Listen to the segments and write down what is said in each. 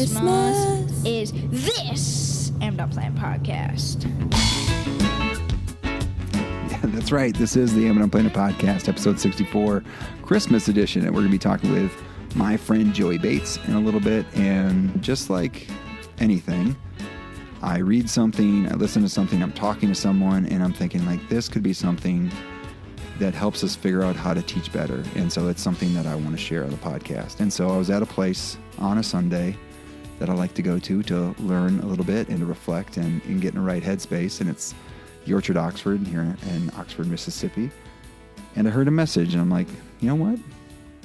Christmas is this I'm Not Playing podcast. Yeah, that's right. This is the I'm Playing podcast, episode 64, Christmas edition. And we're going to be talking with my friend Joey Bates in a little bit. And just like anything, I read something, I listen to something, I'm talking to someone, and I'm thinking like this could be something that helps us figure out how to teach better. And so it's something that I want to share on the podcast. And so I was at a place on a Sunday that I like to go to learn a little bit and to reflect and get in the right headspace. And it's the Orchard Oxford here in Oxford, Mississippi. And I heard a message and I'm like, you know what?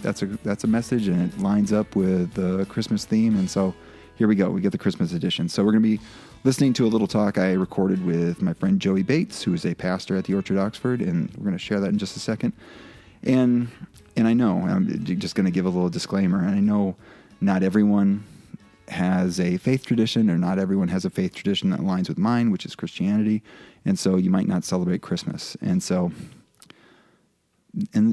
That's a message and it lines up with the Christmas theme. And so here we go. We get the Christmas edition. So we're going to be listening to a little talk I recorded with my friend Joey Bates, who is a pastor at the Orchard Oxford, and we're going to share that in just a second. And I know, I'm just going to give a little disclaimer, and I know not everyone has a faith tradition, or not everyone has a faith tradition that aligns with mine, which is Christianity, and so you might not celebrate Christmas, and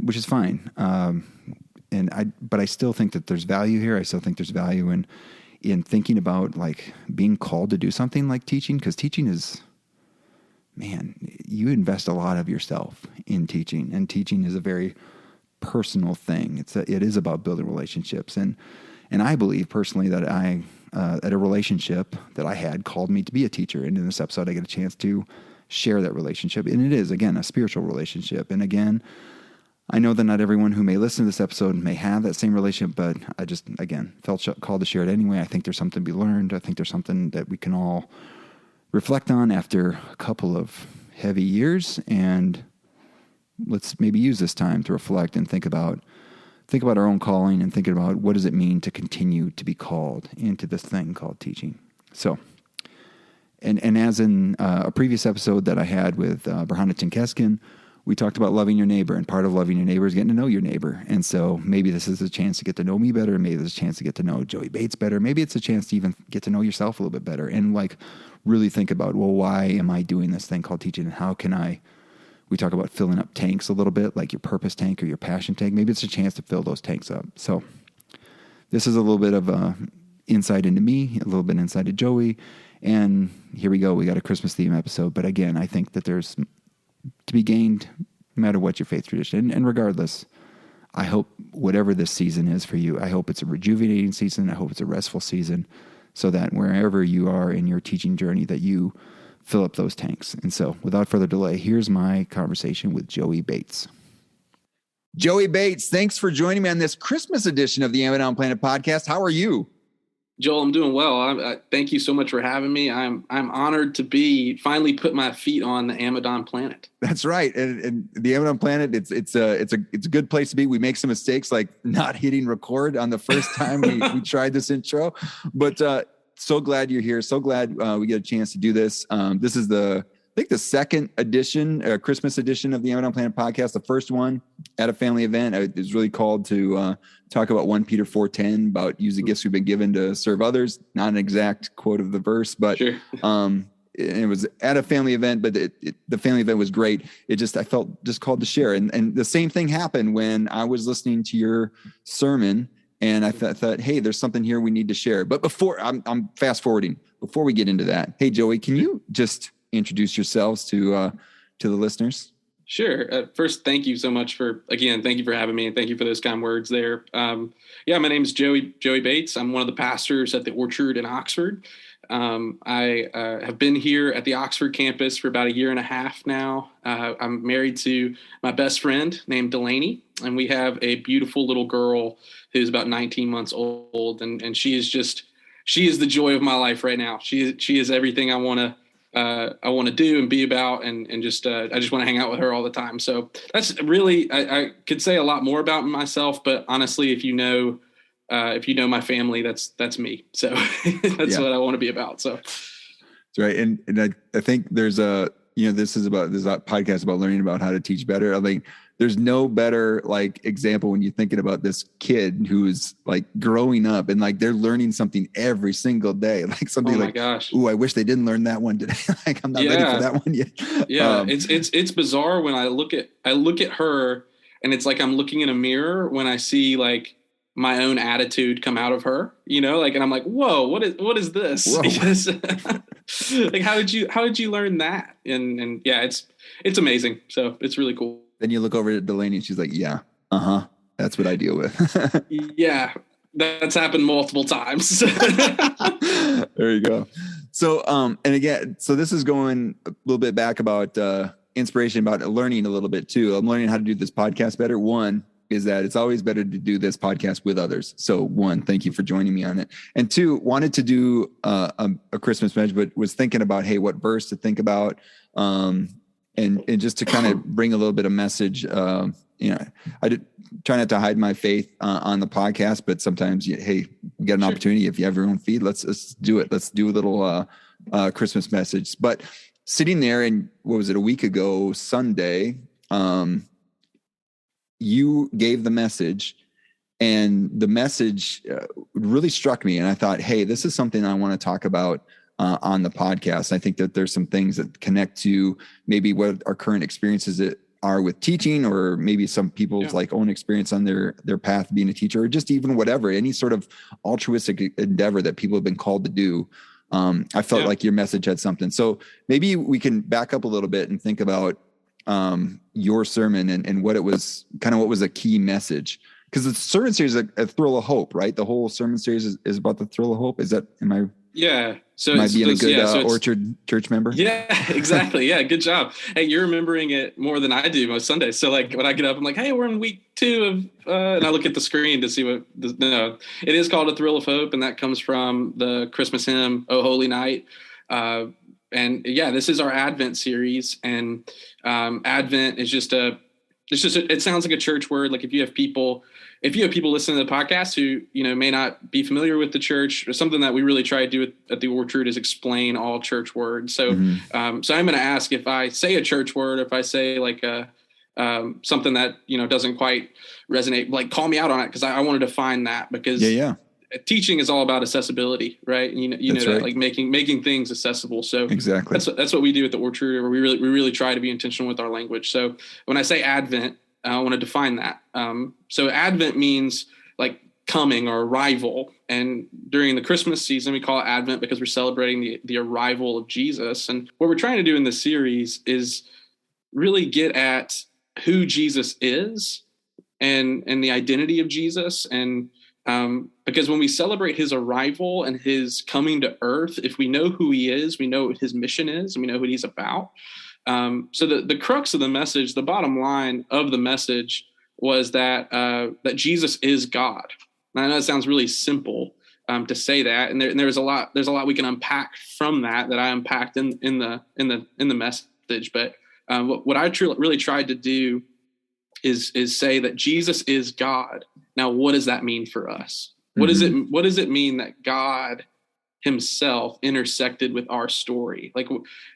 which is fine. But I still think that there's value here. I still think there's value in thinking about like being called to do something like teaching, because teaching is, man, you invest a lot of yourself in teaching, and teaching is a very personal thing. It is about building relationships, and I believe personally that at a relationship that I had called me to be a teacher, and in this episode I get a chance to share that relationship, and it is again a spiritual relationship, and again, I know that not everyone who may listen to this episode may have that same relationship, but I just, again, felt called to share it anyway. I think there's something to be learned. I think there's something that we can all reflect on after a couple of heavy years, and let's maybe use this time to reflect and think about our own calling and thinking about what does it mean to continue to be called into this thing called teaching. So, and as in a previous episode that I had with Brahana Tinkeskin, we talked about loving your neighbor, and part of loving your neighbor is getting to know your neighbor. And so maybe this is a chance to get to know me better. Maybe there's a chance to get to know Joey Bates better. Maybe it's a chance to even get to know yourself a little bit better and like really think about, well, why am I doing this thing called teaching? And how can we talk about filling up tanks a little bit, like your purpose tank or your passion tank. Maybe it's a chance to fill those tanks up. So this is a little bit of insight into me, a little bit insight to Joey. And here we go. We got a Christmas theme episode. But again, I think that there's to be gained no matter what your faith tradition. And regardless, I hope whatever this season is for you, I hope it's a rejuvenating season. I hope it's a restful season so that wherever you are in your teaching journey, that you fill up those tanks. And so without further delay, here's my conversation with Joey Bates. Joey Bates, thanks for joining me on this Christmas edition of the Amazon Planet podcast. How are you? Joel, I'm doing well. I thank you so much for having me. I'm honored to finally put my feet on the Amazon planet. That's right, and the Amazon planet. It's a good place to be. We make some mistakes like not hitting record on the first time we tried this intro, but so glad you're here. So glad we get a chance to do this. This is the second edition, Christmas edition of the Amazon Planet podcast. The first one at a family event is really called to talk about 1 Peter 4:10 about use the gifts we've been given to serve others. Not an exact quote of the verse, but sure. It was at a family event, but the family event was great. I felt just called to share. And the same thing happened when I was listening to your sermon, and I thought, hey, there's something here we need to share. But before I'm fast forwarding, before we get into that, hey, Joey, can you just introduce yourselves to the listeners? Sure. First, thank you so much thank you for having me, and thank you for those kind words there. My name is Joey Bates. I'm one of the pastors at the Orchard in Oxford. I have been here at the Oxford campus for about a year and a half now. I'm married to my best friend named Delaney, and we have a beautiful little girl who's about 19 months old, and she is the joy of my life right now. She is everything I want to do and be about, and I just want to hang out with her all the time. So that's really, I could say a lot more about myself, but honestly, if you know my family, that's me. So that's what I want to be about. So that's right. And I think there's this is a podcast about learning about how to teach better. I think there's no better like example when you're thinking about this kid who's like growing up and like they're learning something every single day, like something gosh. Ooh, I wish they didn't learn that one today. Like I'm not ready for that one yet. Yeah. It's bizarre when I look at her, and it's like I'm looking in a mirror when I see like my own attitude come out of her, and I'm like, whoa, what is this? Whoa. Because, like, how did you learn that? And yeah, it's amazing. So it's really cool. Then you look over at Delaney and she's like, yeah, that's what I deal with. Yeah, that's happened multiple times. There you go. So, and again, so this is going a little bit back about inspiration, about learning a little bit too. I'm learning how to do this podcast better. One is that it's always better to do this podcast with others. So one, thank you for joining me on it. And two, wanted to do a Christmas message, but was thinking about, hey, what verse to think about. And just to kind of bring a little bit of message, I did try not to hide my faith on the podcast, but sometimes hey, you get an opportunity. If you have your own feed, let's do it. Let's do a little Christmas message. But sitting there, and what was it, a week ago Sunday, you gave the message, and the message really struck me. And I thought, hey, this is something I want to talk about on the podcast. I think that there's some things that connect to maybe what our current experiences are with teaching, or maybe some people's like own experience on their path being a teacher, or just even whatever, any sort of altruistic endeavor that people have been called to do. I felt like your message had something. So maybe we can back up a little bit and think about your sermon and what it was, kind of what was a key message. Because the sermon series is a thrill of hope, right? The whole sermon series is about the thrill of hope. Yeah. So am I being a good Orchard Church member? Yeah, exactly. Yeah. Good job. Hey, you're remembering it more than I do most Sundays. So like when I get up, I'm like, hey, we're in week 2 of, and I look at the screen to see it is called A Thrill of Hope. And that comes from the Christmas hymn, Oh Holy Night. And yeah, this is our Advent series, and Advent is it sounds like a church word. Like if you have people listening to the podcast who, may not be familiar with the church, or something that we really try to do at the Orchard is explain all church words. So, so I'm going to ask, if I say a church word, if I say like something that, doesn't quite resonate, like call me out on it. Cause I want to define that, because teaching is all about accessibility, right? You know that, right. Like making things accessible. So exactly, that's what we do at the Orchard, where we really try to be intentional with our language. So when I say Advent, I want to define that. So Advent means like coming or arrival. And during the Christmas season, we call it Advent because we're celebrating the arrival of Jesus. And what we're trying to do in this series is really get at who Jesus is and the identity of Jesus. And because when we celebrate his arrival and his coming to earth, if we know who he is, we know what his mission is, and we know what he's about. So the crux of the message, the bottom line of the message, was that Jesus is God. And I know it sounds really simple to say that, and there's a lot we can unpack from that I unpacked in the message. But what I really tried to do is say that Jesus is God. Now, what does that mean for us? What does it mean that God himself intersected with our story? Like,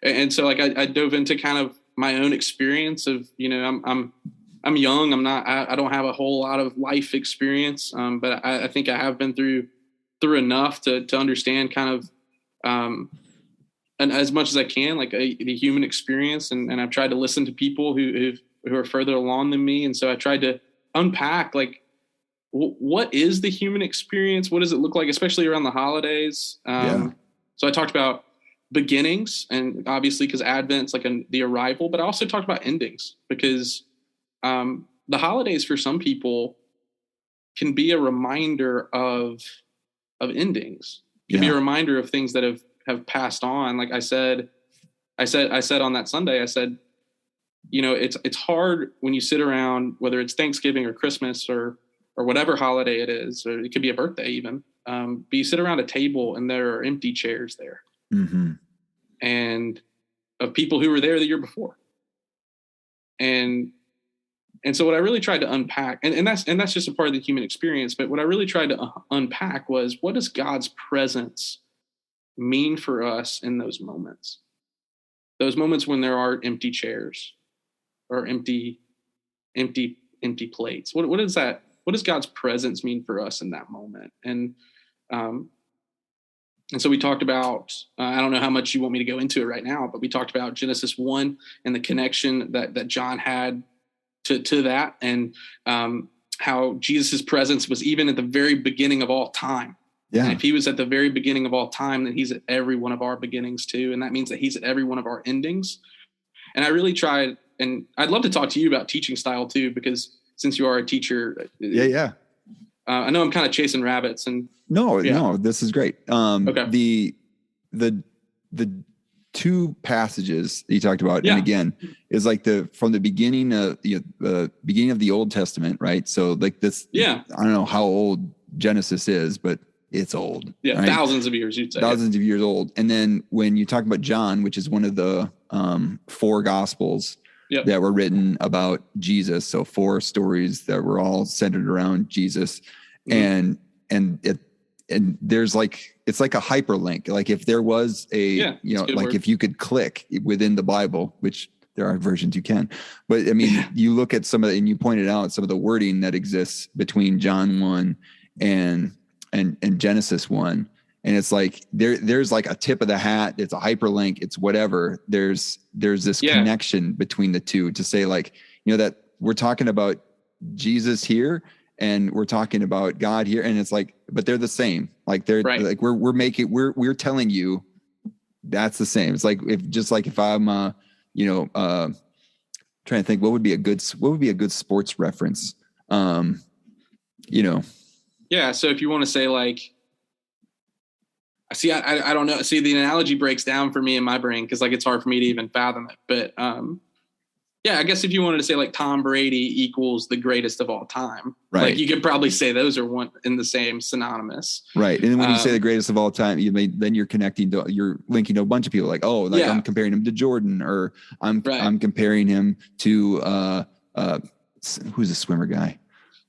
and so like I dove into kind of my own experience of, I'm young. I don't have a whole lot of life experience. But I think I have been through enough to understand kind of, and as much as I can, like the human experience. And I've tried to listen to people who are further along than me. And so I tried to unpack, like, what is the human experience? What does it look like, especially around the holidays? So I talked about beginnings, and obviously because Advent's like the arrival, but I also talked about endings, because the holidays for some people can be a reminder of endings. It can be a reminder of things that have passed on. Like I said on that Sunday, I said, it's hard when you sit around, whether it's Thanksgiving or Christmas or whatever holiday it is, or it could be a birthday even. But you sit around a table and there are empty chairs there, and of people who were there the year before. And so what I really tried to unpack, and that's just a part of the human experience, but what I really tried to unpack was, what does God's presence mean for us in those moments? Those moments when there are empty chairs or empty plates. What is that? What does God's presence mean for us in that moment? And so we talked about, I don't know how much you want me to go into it right now, but we talked about Genesis 1 and the connection that John had to that. And how Jesus's presence was even at the very beginning of all time. Yeah. And if he was at the very beginning of all time, then he's at every one of our beginnings too. And that means that he's at every one of our endings. And I really tried, and I'd love to talk to you about teaching style too, because since you are a teacher, Yeah. I know I'm kind of chasing rabbits and no, this is great. Okay. The two passages that you talked about, Yeah. and again, is like from the beginning of the beginning of the Old Testament, right? So like this, Yeah. I don't know how old Genesis is, but it's old. Yeah, right? thousands of years, you'd say. Thousands of years old. And then when you talk about John, which is one of the 4 gospels that were written about Jesus, so 4 stories that were all centered around Jesus, and there's like, it's like a hyperlink. Like if there was like word. If you could click within the Bible, which there are versions you can, but I mean, you look at some of and you pointed out some of the wording that exists between John 1 and Genesis 1. And it's like, there's like a tip of the hat. It's a hyperlink. It's whatever. There's this connection between the two to say like, that we're talking about Jesus here and we're talking about God here. And it's like, but they're the same. Like they're like, we're telling you that's the same. It's like, if I'm, trying to think what would be a good sports reference. Yeah. So if you want to say like, I don't know. See, the analogy breaks down for me in my brain because like it's hard for me to even fathom it. But I guess if you wanted to say like Tom Brady equals the greatest of all time, right? Like you could probably say those are one in the same, synonymous, right? And then when you say the greatest of all time, then you're linking to a bunch of people. Like, oh, like I'm comparing him to Jordan, or I'm comparing him to who's a swimmer guy?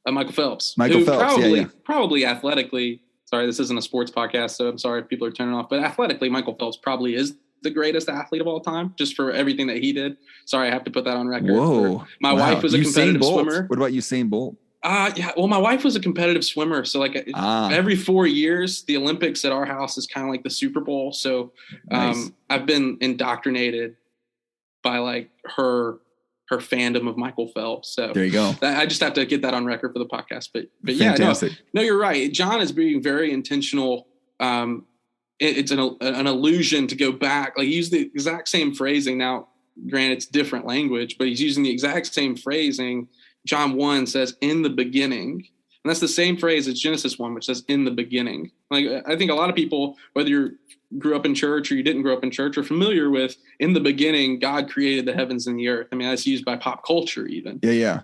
Michael Phelps. Michael Phelps, probably athletically. Sorry, this isn't a sports podcast, so I'm sorry if people are turning off. But athletically, Michael Phelps probably is the greatest athlete of all time, just for everything that he did. Sorry, I have to put that on record. Whoa! My wife was a competitive swimmer. What about Usain Bolt? Well, my wife was a competitive swimmer, so like every 4 years, the Olympics at our house is kind of like the Super Bowl. So nice. I've been indoctrinated by like her fandom of Michael Phelps. So there you go. I just have to get that on record for the podcast. But fantastic. No, you're right. John is being very intentional. It's an allusion to go back, like use the exact same phrasing. Now, granted, it's different language, but he's using the exact same phrasing. John 1 says in the beginning. And that's the same phrase as Genesis 1, which says in the beginning. Like I think a lot of people, whether you grew up in church or you didn't grow up in church, are familiar with in the beginning, God created the heavens and the earth. I mean, that's used by pop culture even. Yeah.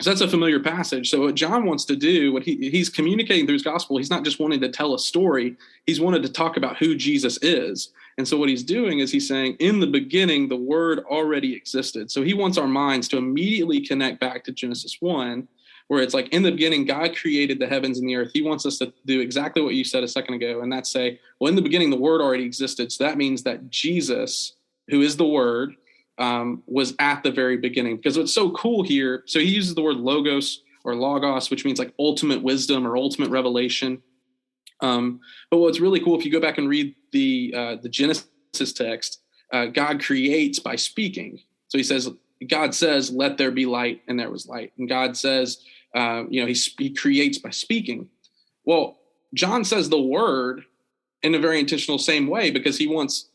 So that's a familiar passage. So what John wants to do, what he's communicating through his gospel, he's not just wanting to tell a story. He's wanted to talk about who Jesus is. And so what he's doing is he's saying, in the beginning, the word already existed. So he wants our minds to immediately connect back to Genesis 1, where it's like, in the beginning, God created the heavens and the earth. He wants us to do exactly what you said a second ago. And that's say, well, in the beginning, the word already existed. So that means that Jesus, who is the word, was at the very beginning. Because what's so cool here, so he uses the word logos or logos, which means like ultimate wisdom or ultimate revelation. But what's really cool, if you go back and read the Genesis text, God creates by speaking. So God says, let there be light, and there was light. And God says, he creates by speaking. Well, John says the word in a very intentional same way, because he wants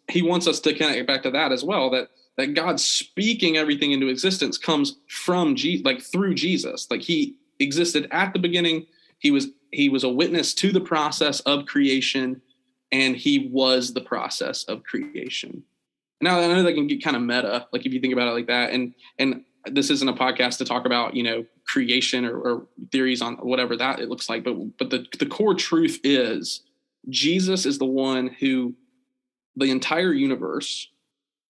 us to connect back to that as well, that God speaking everything into existence comes from through Jesus. Like he existed at the beginning. He was a witness to the process of creation, and he was the process of creation. Now, I know that can get kind of meta, like if you think about it like that. And this isn't a podcast to talk about, creation or theories on whatever that it looks like. But the core truth is Jesus is the one who the entire universe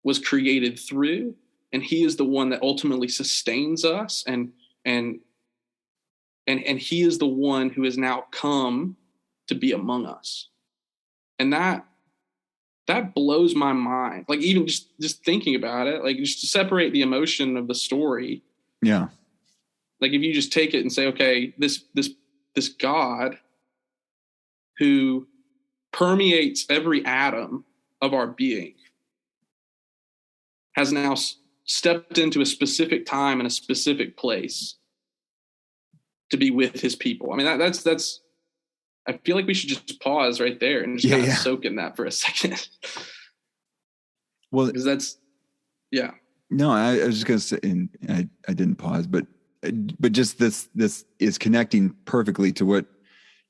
was created through, and he is the one that ultimately sustains us. And he is the one who has now come to be among us. And that blows my mind. Like even just thinking about it, like just to separate the emotion of the story. Yeah. Like if you just take it and say, okay, this God who permeates every atom of our being has now stepped into a specific time and a specific place to be with his people. I mean, that's, I feel like we should just pause right there and just kind of soak in that for a second. Well, because that's, yeah. No, I was just going to say, and I didn't pause, but just this is connecting perfectly to what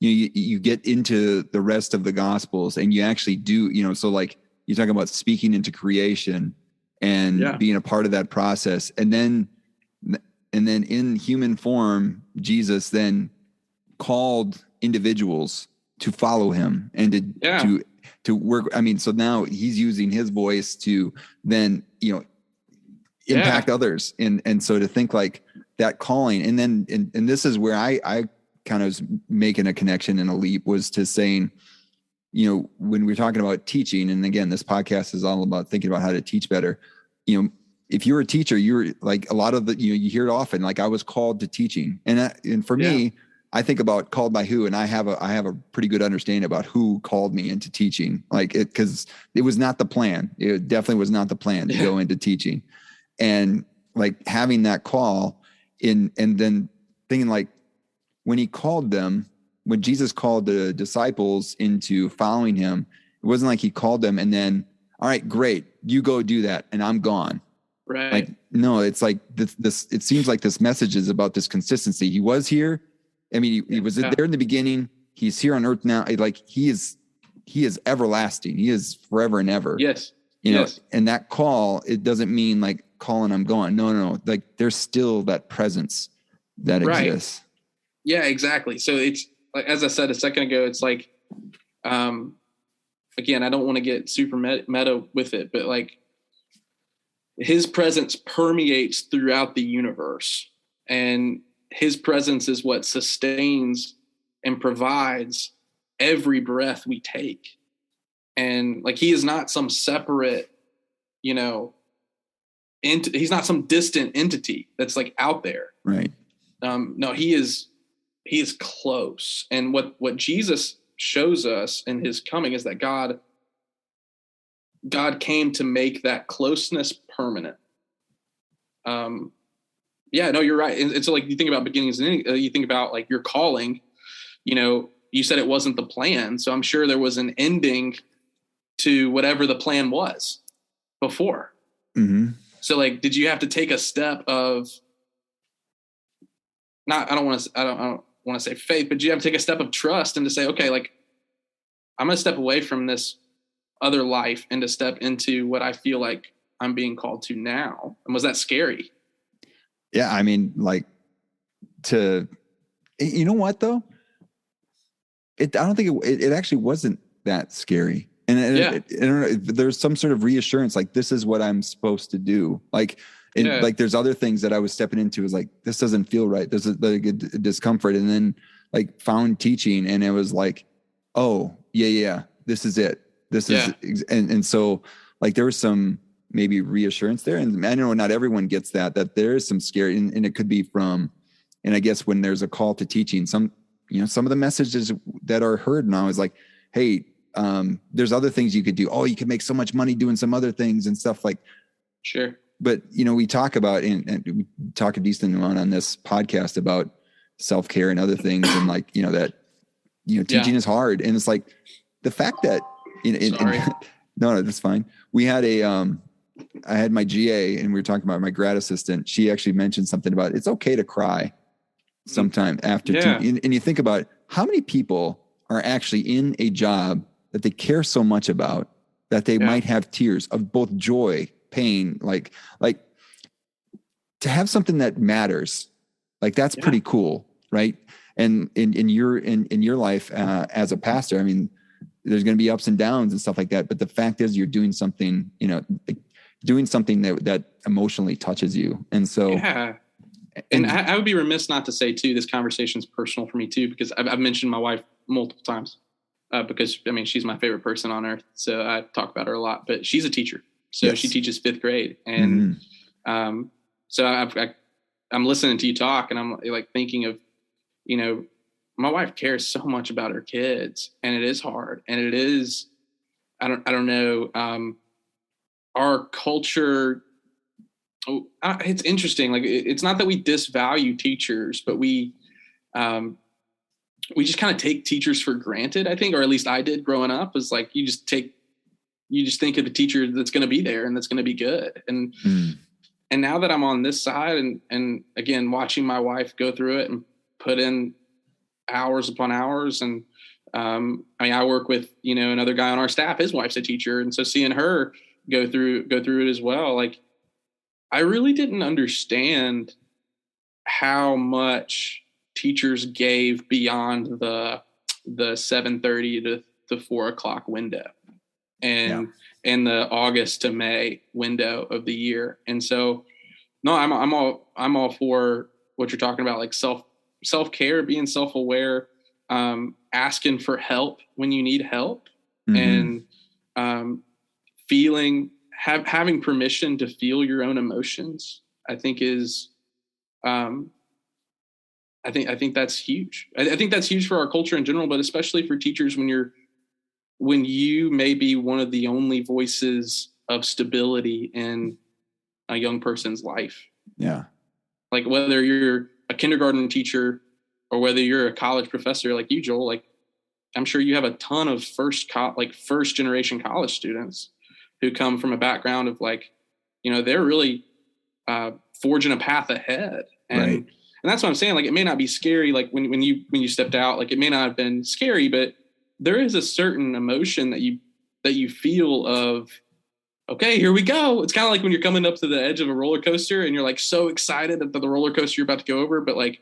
you get into the rest of the Gospels, and you actually do, so like you're talking about speaking into creation and being a part of that process. And then in human form, Jesus then called individuals to follow him and to work. I mean, so now he's using his voice to then, impact others. And so to think like that calling, and then, and this is where I kind of was making a connection and a leap, was to saying, when we're talking about teaching, and again, this podcast is all about thinking about how to teach better. If you're a teacher, you're like a lot of the, you hear it often, like I was called to teaching. And for me, I think about called by who, and I have a pretty good understanding about who called me into teaching, like cause it was not the plan. It definitely was not the plan to go into teaching. And like having that call and then thinking like when Jesus called the disciples into following him, it wasn't like he called them and then, all right, great, you go do that, and I'm gone. Right. Like, no, it's like this, it seems like this message is about this consistency. He was here. I mean, he was there in the beginning. He's here on earth now. Like he is everlasting. He is forever and ever. Yes. And that call, it doesn't mean like calling, I'm going. No. Like there's still that presence that exists. Yeah, exactly. So it's like, as I said a second ago, it's like, again, I don't want to get super meta with it, but like his presence permeates throughout the universe, and his presence is what sustains and provides every breath we take. And like, he is not some separate, he's not some distant entity that's like out there. Right. No, he is close. And what Jesus shows us in his coming is that God came to make that closeness permanent. Yeah, no, you're right. And so like you think about beginnings and you think about like your calling, you said it wasn't the plan. So I'm sure there was an ending to whatever the plan was before. Mm-hmm. So like, did you have to take a step of I don't want to say faith, but you have to take a step of trust and to say, okay, like I'm going to step away from this other life and to step into what I feel like I'm being called to now. And was that scary? Yeah. I mean, like you know what though? I don't think it actually wasn't that scary. And there's some sort of reassurance, like this is what I'm supposed to do. Like, like there's other things that I was stepping into is like, this doesn't feel right. There's like a discomfort. And then like found teaching, and it was like, oh yeah, this is it. This is, and so like there was some maybe reassurance there. And I know not everyone gets that there is some scary, and it could be from, and I guess when there's a call to teaching, some of the messages that are heard now is like, hey, there's other things you could do. Oh, you could make so much money doing some other things and stuff like. Sure. But, we talk about, and we talk a decent amount on this podcast about self-care and other things. And like, that, teaching is hard. And it's like the fact that, no, that's fine. We had I had my GA, and we were talking about my grad assistant. She actually mentioned something about it's okay to cry sometime after teaching. And you think about how many people are actually in a job that they care so much about that they might have tears of both joy, pain, like to have something that matters, like that's pretty cool. Right. And in your life, as a pastor, I mean, there's going to be ups and downs and stuff like that. But the fact is you're doing something, doing something that emotionally touches you. And so, and I would be remiss not to say too, this conversation is personal for me too, because I've mentioned my wife multiple times, because I mean, she's my favorite person on earth. So I talk about her a lot, but she's a teacher. So she teaches 5th grade. And, so I'm listening to you talk, and I'm like thinking of, my wife cares so much about her kids, and it is hard. And it is, I don't know. Our culture, it's interesting. Like, it's not that we disvalue teachers, but we we just kind of take teachers for granted, I think, or at least I did growing up. Was like you just think of a teacher that's going to be there and that's going to be good. And now that I'm on this side and again, watching my wife go through it and put in hours upon hours. And I mean, I work with, another guy on our staff, his wife's a teacher. And so seeing her go through it as well, like I really didn't understand how much teachers gave beyond the 7:30 to 4:00 window and the August to May window of the year. And so, no, I'm all for what you're talking about, like self-care, being self-aware, asking for help when you need help, and having permission to feel your own emotions, I think is, I think that's huge. I think that's huge for our culture in general, but especially for teachers when you may be one of the only voices of stability in a young person's life. Yeah. Like whether you're a kindergarten teacher or whether you're a college professor like you, Joel, like I'm sure you have a ton of first generation college students who come from a background of like, they're really forging a path ahead. And that's what I'm saying. Like, it may not be scary. Like when you stepped out, like it may not have been scary, but there is a certain emotion that you feel of, okay, here we go. It's kind of like when you're coming up to the edge of a roller coaster and you're like so excited that the roller coaster you're about to go over, but like,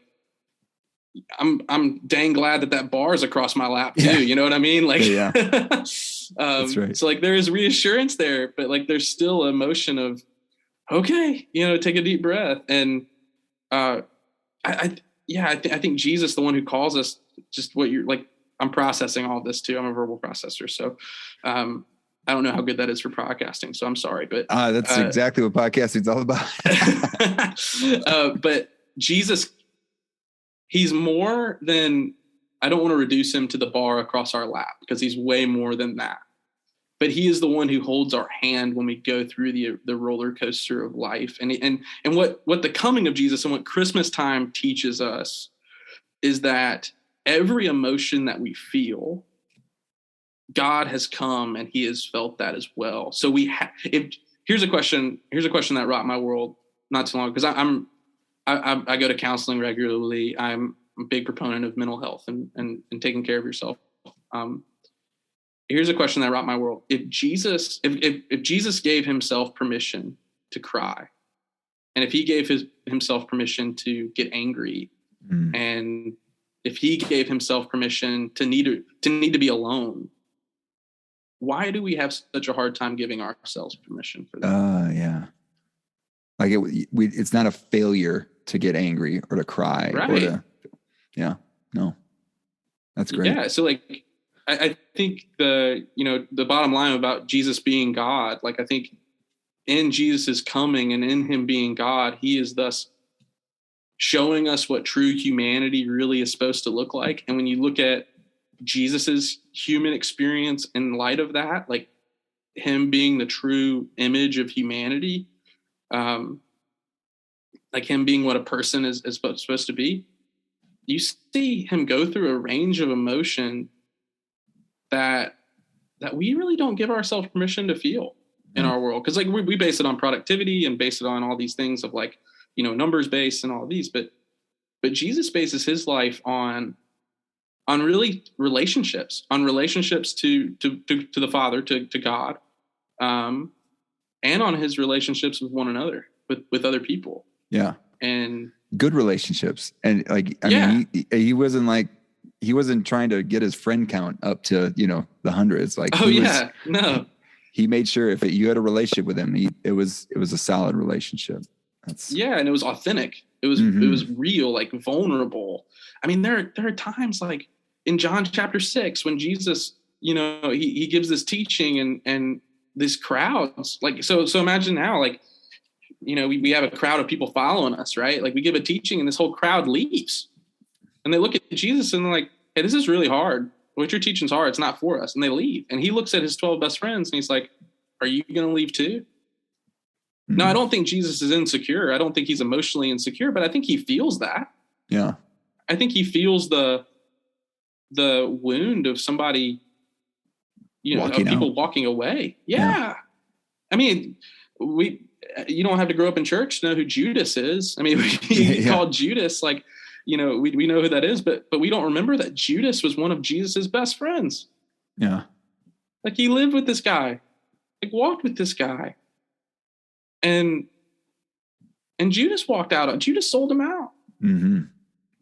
I'm dang glad that bar is across my lap too. Yeah. You know what I mean? Like, that's right. So like there is reassurance there, but like there's still emotion of, okay, take a deep breath. And I think Jesus, the one who calls us, just what you're like, I'm processing all this too. I'm a verbal processor. So I don't know how good that is for podcasting. So I'm sorry, but that's exactly what podcasting is all about. But Jesus, he's more than, I don't want to reduce him to the bar across our lap because he's way more than that. But he is the one who holds our hand when we go through the roller coaster of life. And what the coming of Jesus and what Christmas time teaches us is that every emotion that we feel, God has come and he has felt that as well. So here's a question that rocked my world not too long, because I go to counseling regularly. I'm a big proponent of mental health and taking care of yourself. Here's a question that rocked my world. If Jesus gave himself permission to cry, and if he gave himself permission to get angry, and if he gave himself permission to need to be alone, why do we have such a hard time giving ourselves permission for that? Yeah. Like it's not a failure to get angry or to cry. Right. No, that's great. Yeah. So like, I think the bottom line about Jesus being God, like I think in Jesus' coming and in him being God, he is thus showing us what true humanity really is supposed to look like. And when you look at Jesus's human experience in light of that, like him being the true image of humanity, like him being what a person is supposed to be, you see him go through a range of emotion that we really don't give ourselves permission to feel in our world. Cause like we base it on productivity and base it on all these things of like, numbers based and all of these, but Jesus bases his life on really relationships, to the Father, to God, and on his relationships with one another, with other people. Yeah. And good relationships. And like, I mean, he wasn't trying to get his friend count up to, the hundreds. Like, he made sure if you had a relationship with him, it was a solid relationship. And it was authentic. It was real, like vulnerable. I mean, there are times like in John chapter 6 when Jesus, he gives this teaching and this crowds like, so imagine now, like, we have a crowd of people following us, right? Like we give a teaching and this whole crowd leaves and they look at Jesus and they're like, hey, this is really hard. What you're teaching is hard. It's not for us. And they leave. And he looks at his 12 best friends and he's like, are you going to leave too? No, I don't think Jesus is insecure. I don't think he's emotionally insecure, but I think he feels that. Yeah. I think he feels the wound of somebody, of people walking away. Yeah. I mean, you don't have to grow up in church to know who Judas is. I mean, he called Judas, like, we know who that is, but we don't remember that Judas was one of Jesus's best friends. Yeah. Like, he lived with this guy, like walked with this guy. And Judas walked out. Judas sold him out. Mm-hmm.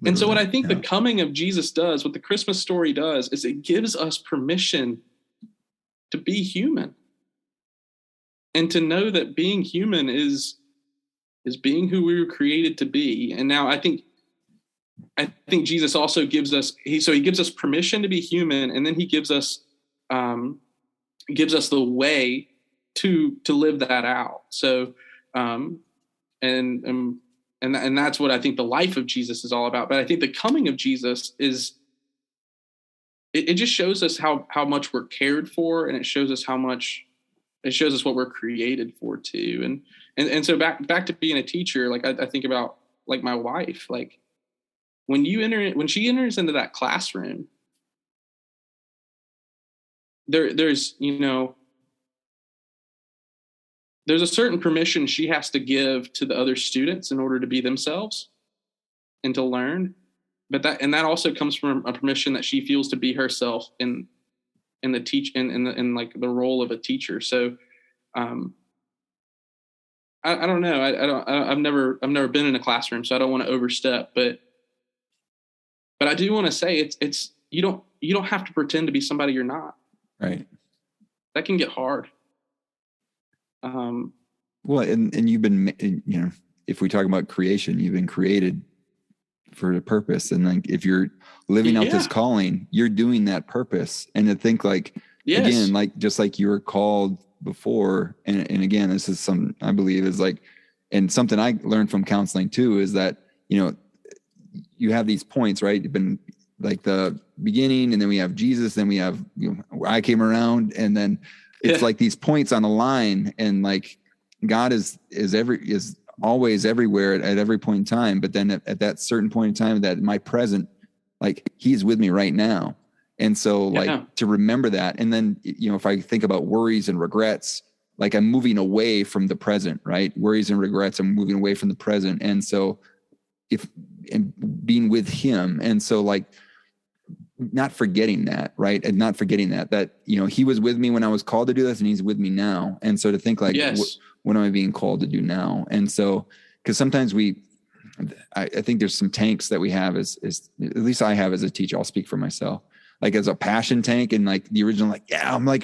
And so what I think the coming of Jesus does, what the Christmas story does, is it gives us permission to be human. And to know that being human is being who we were created to be. And now I think Jesus also gives us he gives us permission to be human, and then he gives us the way to live that out. So and that's what I think the life of Jesus is all about. But I think the coming of Jesus is it just shows us how much we're cared for, and it shows us what we're created for too. And so back to being a teacher, like I think about like my wife, like when she enters into that classroom, there's a certain permission she has to give to the other students in order to be themselves and to learn. But that also comes from a permission that she feels to be herself in like the role of a teacher. So I don't know. I've never been in a classroom, so I don't want to overstep, but I do want to say it's you don't have to pretend to be somebody you're not. Right. That can get hard. Well, and you've been, if we talk about creation, you've been created for a purpose. And like, if you're living out this calling, you're doing that purpose. And to think like, again, like, just like you were called before. And again, this is I believe is like, and something I learned from counseling too, is that, you have these points, right? You've been like the beginning, and then we have Jesus, then we have, I came around, and then it's like these points on a line, and like God is always everywhere at every point in time. But then at that certain point in time, that my present, like he's with me right now. And so like to remember that. And then, if I think about worries and regrets, like I'm moving away from the present, right? Worries and regrets, I'm moving away from the present. And so and being with him. And so like, not forgetting that, right? And not forgetting that, he was with me when I was called to do this, and he's with me now. And so to think like, what am I being called to do now? And so, because sometimes I think there's some tanks that we have as at least I have as a teacher, I'll speak for myself, like as a passion tank, and like the original, like, I'm like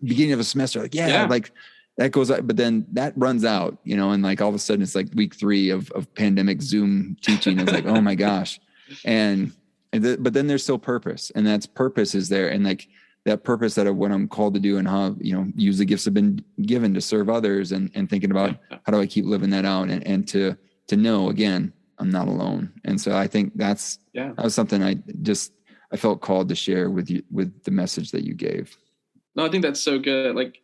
beginning of a semester, like, like that goes up, but then that runs out, and like all of a sudden it's like week 3 of pandemic Zoom teaching. It's like, oh my gosh. But then there's still purpose, and that's purpose is there. And like that purpose that of what I'm called to do, and how, use the gifts have been given to serve others, and thinking about how do I keep living that out, and to know, again, I'm not alone. And so I think that was something I felt called to share with you, with the message that you gave. No, I think that's so good. Like,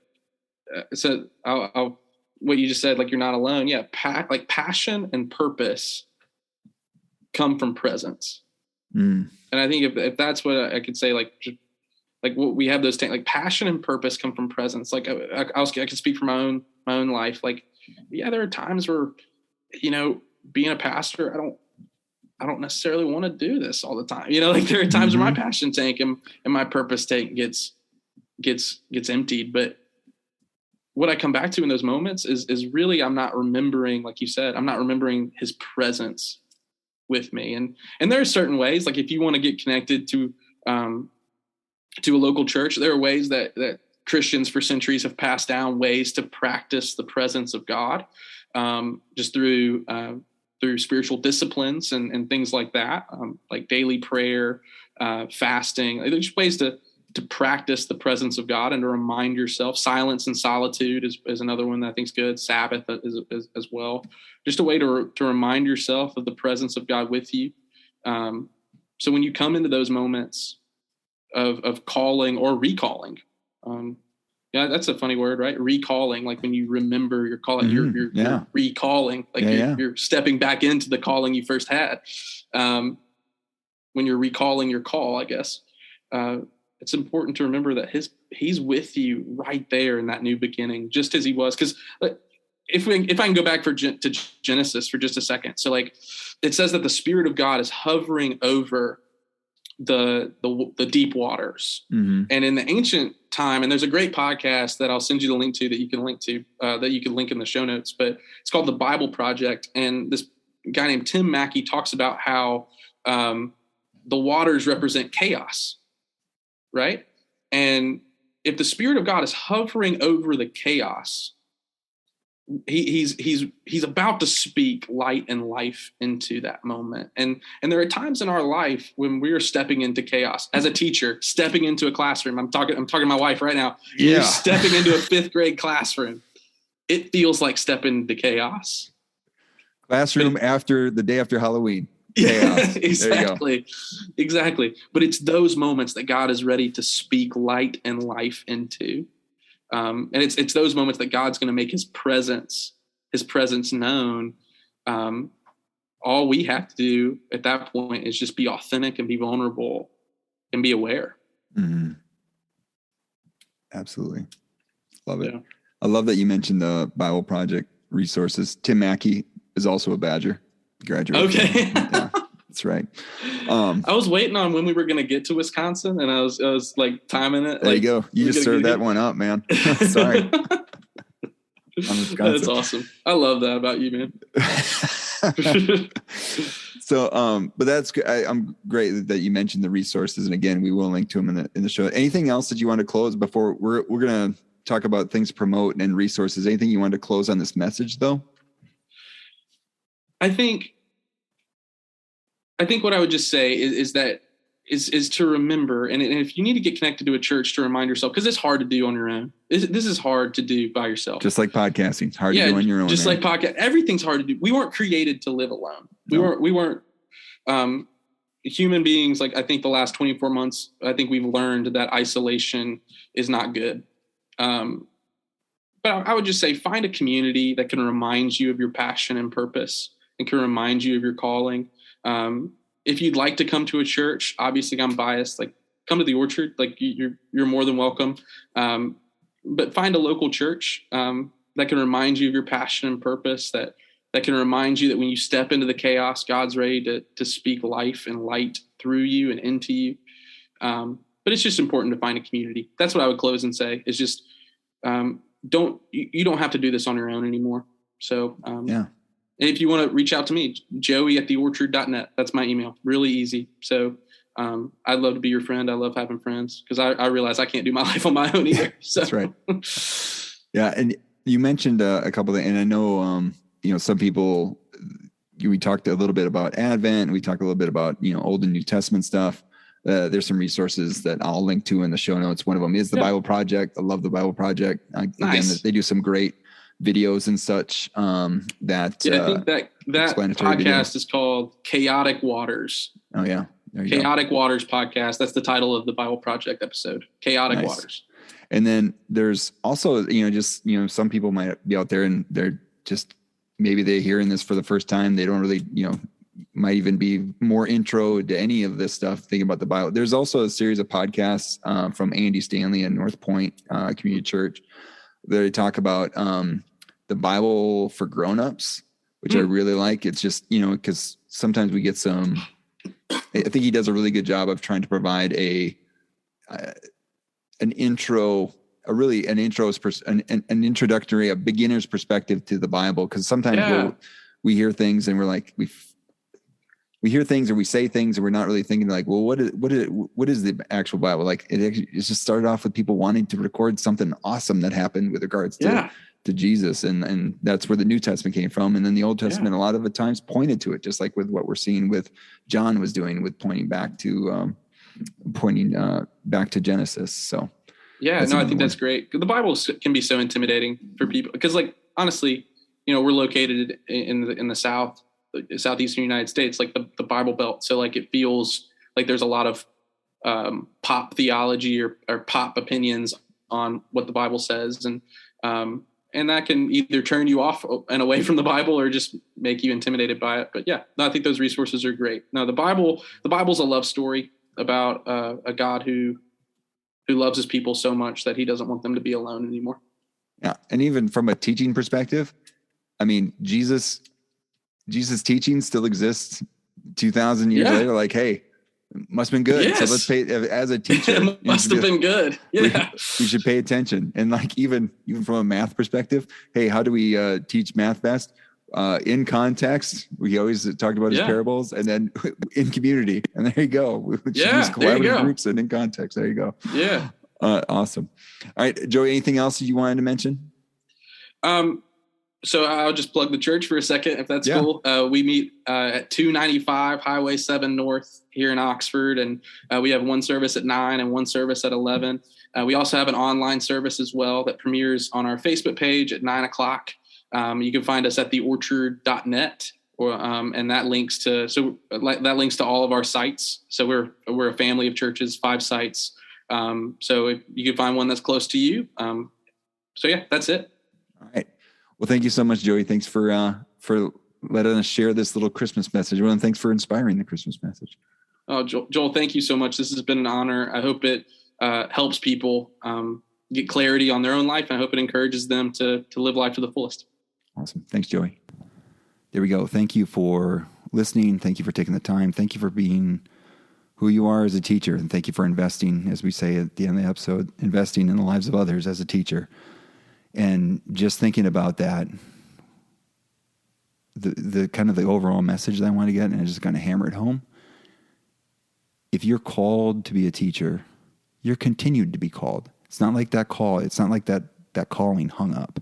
so I'll what you just said, like, you're not alone. Yeah. Like passion and purpose come from presence. And I think if that's what I could say, like what we have those like passion and purpose come from presence. Like I can speak for my own life. Like, there are times where, being a pastor, I don't necessarily want to do this all the time. Like there are times where my passion tank and my purpose tank gets emptied. But what I come back to in those moments is really, I'm not remembering, like you said, I'm not remembering his presence with me. And there are certain ways, like if you want to get connected to a local church, there are ways that Christians for centuries have passed down ways to practice the presence of God, just through spiritual disciplines and things like that, like daily prayer, fasting. There's just ways to practice the presence of God and to remind yourself. Silence and solitude is another one that I think is good. Sabbath is as well. Just a way to remind yourself of the presence of God with you. So when you come into those moments of calling or recalling, that's a funny word, right? Recalling, like when you remember your calling, you're recalling, like you're stepping back into the calling you first had. you're recalling your call, I guess, it's important to remember that he's with you right there in that new beginning, just as he was. Because if I can go back to Genesis for just a second. So like it says that the Spirit of God is hovering over the deep waters. Mm-hmm. And in the ancient time, and there's a great podcast that I'll send you the link to that you can link in the show notes, but it's called The Bible Project. And this guy named Tim Mackey talks about how the waters represent chaos, right? And if the Spirit of God is hovering over the chaos, he's about to speak light and life into that moment. And there are times in our life when we're stepping into chaos. As a teacher, stepping into a classroom, I'm talking to my wife right now. Yeah. You're stepping into a 5th grade classroom. It feels like stepping into chaos. Classroom after the day after Halloween. Chaos. Exactly. But it's those moments that God is ready to speak light and life into. And it's those moments that God's going to make his presence known. All we have to do at that point is just be authentic and be vulnerable and be aware. Mm-hmm. Absolutely. Love it. Yeah. I love that you mentioned the Bible Project resources. Tim Mackey is also a Badger graduate. Okay. Yeah, that's right. I was waiting on when we were going to get to Wisconsin, and I was like timing it. There you go. You just served that one up, man. Sorry. That's awesome. I love that about you, man. So, but that's I'm great that you mentioned the resources, and again, we will link to them in the show. Anything else that you want to close before we're going to talk about things to promote and resources? Anything you want to close on this message, though? I think what I would just say is to remember, and if you need to get connected to a church, to remind yourself, because it's hard to do on your own. This is hard to do by yourself. Just like podcasting, it's hard to do on your own. Just like podcast, everything's hard to do. We weren't created to live alone. No. We weren't human beings. Like I think the last 24 months, I think we've learned that isolation is not good. But I would just say find a community that can remind you of your passion and purpose and can remind you of your calling. If you'd like to come to a church, obviously I'm biased, like come to the Orchard, like you're more than welcome. But find a local church that can remind you of your passion and purpose, that can remind you that when you step into the chaos, God's ready to speak life and light through you and into you. But it's just important to find a community. That's what I would close and say is just you don't have to do this on your own anymore. So if you want to reach out to me, joey@theorchard.net. That's my email. Really easy. So I'd love to be your friend. I love having friends because I realize I can't do my life on my own either. So. That's right. Yeah. And you mentioned a couple of things, and I know, some people, we talked a little bit about Advent. We talked a little bit about, Old and New Testament stuff. There's some resources that I'll link to in the show notes. One of them is the Bible Project. I love the Bible Project. Nice. Again, they do some great videos and such. I think that podcast videos. Is called Chaotic Waters. Oh yeah. Chaotic Waters podcast. That's the title of the Bible Project episode. Chaotic Waters. And then there's also, some people might be out there and they're just, maybe they're hearing this for the first time. They don't really, might even be more intro to any of this stuff, thinking about the Bible. There's also a series of podcasts from Andy Stanley and North Point Community Church. They talk about the Bible for grownups, which I really like. It's just, because sometimes we get I think he does a really good job of trying to provide an introductory, a beginner's perspective to the Bible. Cause sometimes we hear things and we're like, we hear things or we say things and we're not really thinking like, well, what is the actual Bible? Like it's just started off with people wanting to record something awesome that happened with regards to Jesus. And that's where the New Testament came from. And then the Old Testament, a lot of the times pointed to it, just like with what we're seeing with John was doing with pointing back to Genesis. So I think that's great. The Bible can be so intimidating for people because like, honestly, we're located in the southeastern United States, like the Bible Belt. So like, it feels like there's a lot of pop theology or pop opinions on what the Bible says. And and that can either turn you off and away from the Bible or just make you intimidated by it. But yeah, no, I think those resources are great. No, the Bible's a love story about a God who loves his people so much that he doesn't want them to be alone anymore. Yeah. And even from a teaching perspective, I mean, Jesus' teaching still exists 2,000 years later. Like, hey, must have been good. Yes. So let's pay, as a teacher. It must have been good. Yeah. We should pay attention. And like, even from a math perspective, hey, how do we teach math best? In context, we always talked about his parables, and then in community. And there you go. We use collaborative groups and in context. There you go. Yeah. Awesome. All right, Joey, anything else you wanted to mention? So I'll just plug the church for a second, if that's cool. We meet at 295 Highway 7 North here in Oxford, and we have one service at 9 and one service at 11. We also have an online service as well that premieres on our Facebook page at 9 o'clock. You can find us at theorchard.net, and that links to all of our sites. So we're a family of churches, 5 sites. So you can find one that's close to you. So yeah, that's it. All right. Well, thank you so much, Joey. Thanks for letting us share this little Christmas message. Well, and thanks for inspiring the Christmas message. Oh, Joel, thank you so much. This has been an honor. I hope it helps people get clarity on their own life. And I hope it encourages them to live life to the fullest. Awesome. Thanks, Joey. There we go. Thank you for listening. Thank you for taking the time. Thank you for being who you are as a teacher. And thank you for investing, as we say at the end of the episode, investing in the lives of others as a teacher. And just thinking about that, the kind of the overall message that I want to get, and I'm just going to hammer it home. If you're called to be a teacher, you're continued to be called. It's not like that call. It's not like that calling hung up.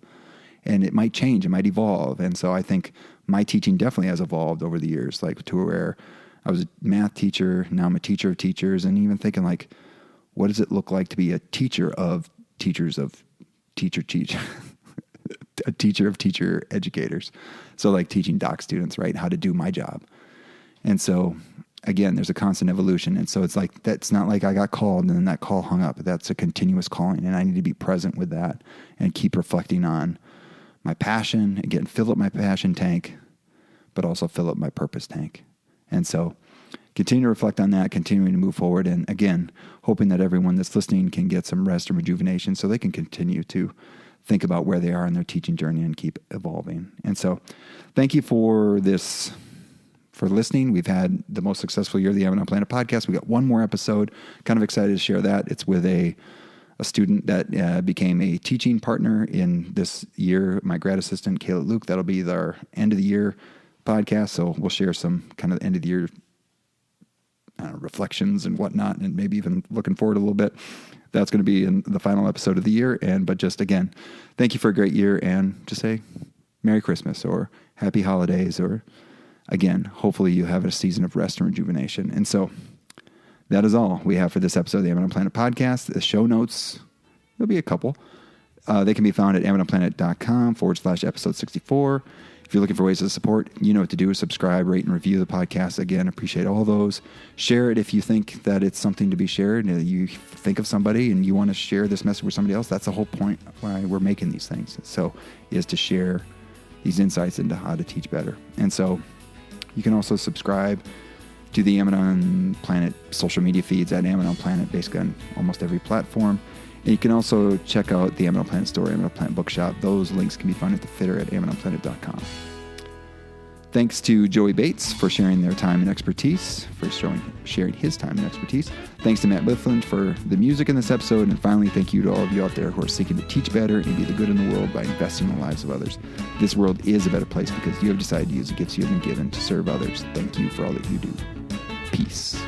And it might change. It might evolve. And so I think my teaching definitely has evolved over the years, like to where I was a math teacher. Now I'm a teacher of teachers, and even thinking like, what does it look like to be a teacher of teachers of teach a teacher of teacher educators. So like teaching doc students, right, how to do my job. And so again, there's a constant evolution. And so it's like, that's not like I got called and then that call hung up. That's a continuous calling. And I need to be present with that and keep reflecting on my passion, again, fill up my passion tank, but also fill up my purpose tank. And so continue to reflect on that, continuing to move forward. And again, hoping that everyone that's listening can get some rest and rejuvenation so they can continue to think about where they are in their teaching journey and keep evolving. And so thank you for listening. We've had the most successful year of the Ammon on Planet podcast. We got one more episode. Kind of excited to share that. It's with a student that became a teaching partner in this year, my grad assistant, Kayla Luke. That'll be our end of the year podcast. So we'll share some kind of end of the year reflections and whatnot, and maybe even looking forward a little bit. That's going to be in the final episode of the year. But just again, thank you for a great year, and just say Merry Christmas or Happy Holidays, or again, hopefully you have a season of rest and rejuvenation. And so that is all we have for this episode of the Ammon on Planet podcast. The show notes, there'll be a couple. They can be found at ammononplanet.com/episode 64. If you're looking for ways to support, you know what to do. Subscribe, rate, and review the podcast. Again, appreciate all those. Share it if you think that it's something to be shared. You think of somebody and you want to share this message with somebody else. That's the whole point why we're making these things. So is to share these insights into how to teach better. And so you can also subscribe to the Ammon on Planet social media feeds at Ammon on Planet, basically on almost every platform. And you can also check out the Ammon on Planet store, Ammon on Planet bookshop. Those links can be found at the footer at ammononplanet.com. Thanks to Joey Bates for sharing their time and expertise, sharing his time and expertise. Thanks to Matt Bifland for the music in this episode. And finally, thank you to all of you out there who are seeking to teach better and be the good in the world by investing in the lives of others. This world is a better place because you have decided to use the gifts you have been given to serve others. Thank you for all that you do. Peace.